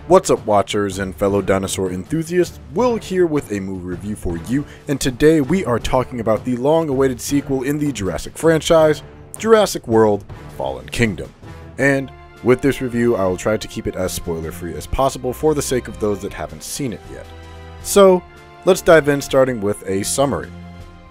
What's up, watchers and fellow dinosaur enthusiasts? Will here with a movie review for you, and today we are talking about the long-awaited sequel in the Jurassic franchise, Jurassic World: Fallen Kingdom. And with this review, I will try to keep it as spoiler-free as possible for the sake of those that haven't seen it yet. So, let's dive in, starting with a summary.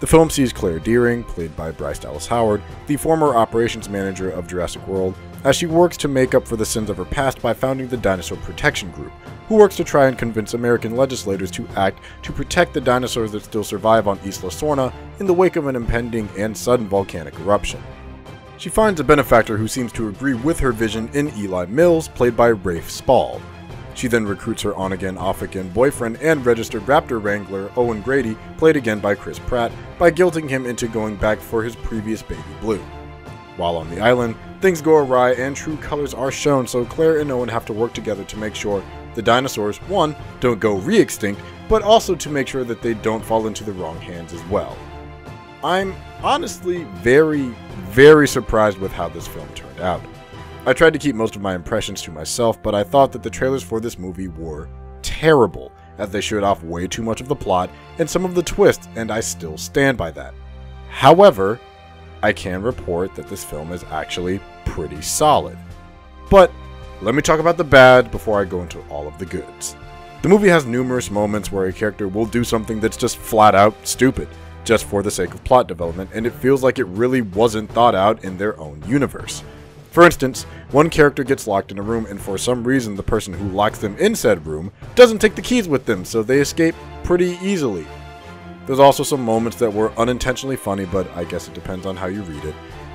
The film sees Claire Dearing, played by Bryce Dallas Howard, the former operations manager of Jurassic World, as she works to make up for the sins of her past by founding the Dinosaur Protection Group, who works to try and convince American legislators to act to protect the dinosaurs that still survive on Isla Sorna in the wake of an impending and sudden volcanic eruption. She finds a benefactor who seems to agree with her vision in Eli Mills, played by Rafe Spall. She then recruits her on-again, off-again boyfriend and registered raptor wrangler Owen Grady, played again by Chris Pratt, by guilting him into going back for his previous baby Blue. While on the island, things go awry and true colors are shown, so Claire and Owen have to work together to make sure the dinosaurs, one, don't go re-extinct, but also to make sure that they don't fall into the wrong hands as well. I'm honestly very surprised with how this film turned out. I tried to keep most of my impressions to myself, but I thought that the trailers for this movie were terrible, as they showed off way too much of the plot and some of the twists, and I still stand by that. However, I can report that this film is actually pretty solid. But let me talk about the bad before I go into all of the goods. The movie has numerous moments where a character will do something that's just flat out stupid, just for the sake of plot development, and it feels like it really wasn't thought out in their own universe. For instance, one character gets locked in a room, and for some reason the person who locks them in said room doesn't take the keys with them, so they escape pretty easily. There's also some moments that were unintentionally funny, but I guess it depends on how you read it.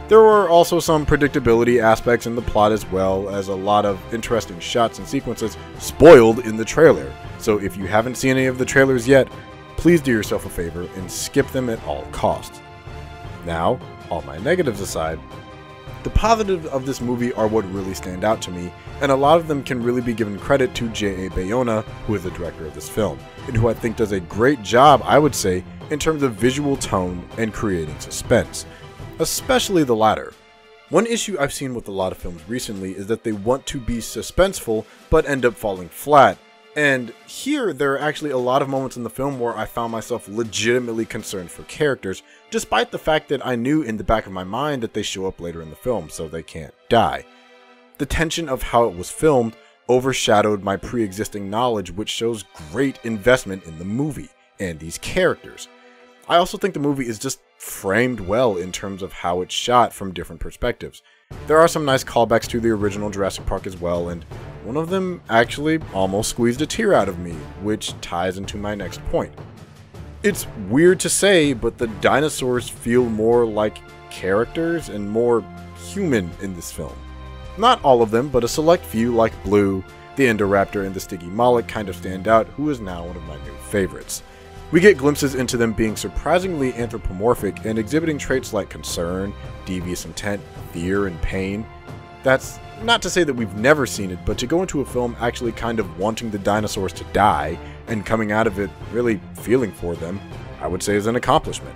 There were also some predictability aspects in the plot, as well as a lot of interesting shots and sequences spoiled in the trailer. So if you haven't seen any of the trailers yet, please do yourself a favor and skip them at all costs. Now, all my negatives aside, the positives of this movie are what really stand out to me, and a lot of them can really be given credit to J.A. Bayona, who is the director of this film, and who I think does a great job, I would say, in terms of visual tone and creating suspense, especially the latter. One issue I've seen with a lot of films recently is that they want to be suspenseful, but end up falling flat. And here, there are actually a lot of moments in the film where I found myself legitimately concerned for characters, despite the fact that I knew in the back of my mind that they show up later in the film, so they can't die. The tension of how it was filmed overshadowed my pre-existing knowledge, which shows great investment in the movie and these characters. I also think the movie is just framed well in terms of how it's shot from different perspectives. There are some nice callbacks to the original Jurassic Park as well, and one of them actually almost squeezed a tear out of me, which ties into my next point. It's weird to say, but the dinosaurs feel more like characters and more human in this film. Not all of them, but a select few like Blue, the Endo Raptor, and the Stygimoloch kind of stand out, who is now one of my new favorites. We get glimpses into them being surprisingly anthropomorphic and exhibiting traits like concern, devious intent, fear, and pain. That's not to say that we've never seen it, but to go into a film actually kind of wanting the dinosaurs to die and coming out of it really feeling for them, I would say is an accomplishment.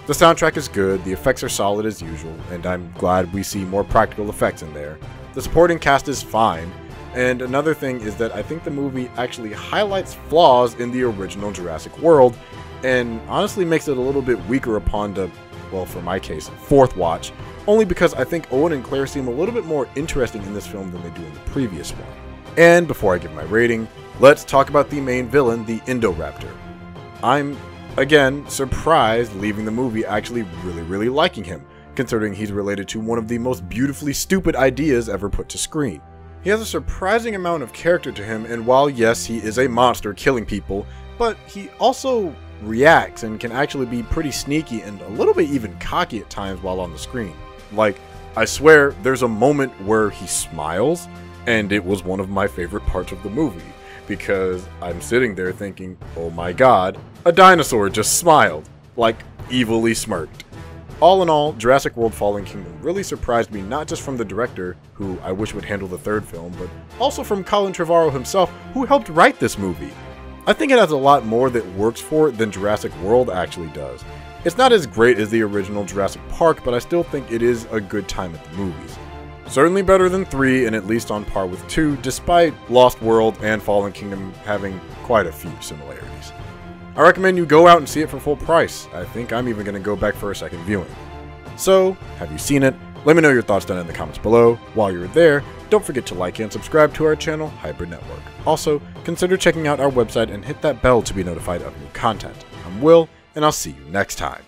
The soundtrack is good, the effects are solid as usual, and I'm glad we see more practical effects in there. The supporting cast is fine, and another thing is that I think the movie actually highlights flaws in the original Jurassic World, and honestly makes it a little bit weaker upon the, well, for my case, fourth watch, only because I think Owen and Claire seem a little bit more interesting in this film than they do in the previous one. And before I give my rating, let's talk about the main villain, the Endo Raptor. I'm, again, surprised leaving the movie actually really liking him, considering he's related to one of the most beautifully stupid ideas ever put to screen. He has a surprising amount of character to him, and while yes, he is a monster killing people, but he also reacts and can actually be pretty sneaky and a little bit even cocky at times while on the screen. Like, I swear there's a moment where he smiles, and it was one of my favorite parts of the movie, because I'm sitting there thinking, oh my god, a dinosaur just smiled, like evilly smirked. All in all, Jurassic World: Fallen Kingdom really surprised me, not just from the director, who I wish would handle the third film, but also from Colin Trevorrow himself, who helped write this movie. I think it has a lot more that works for it than Jurassic World actually does. It's not as great as the original Jurassic Park, but I still think it is a good time at the movies. Certainly better than 3 and at least on par with 2, despite Lost World and Fallen Kingdom having quite a few similarities. I recommend you go out and see it for full price. I think I'm even going to go back for a second viewing. So, have you seen it? Let me know your thoughts down in the comments below. While you're there, don't forget to like and subscribe to our channel, Hybrid Network. Also, consider checking out our website and hit that bell to be notified of new content. I'm Will, and I'll see you next time.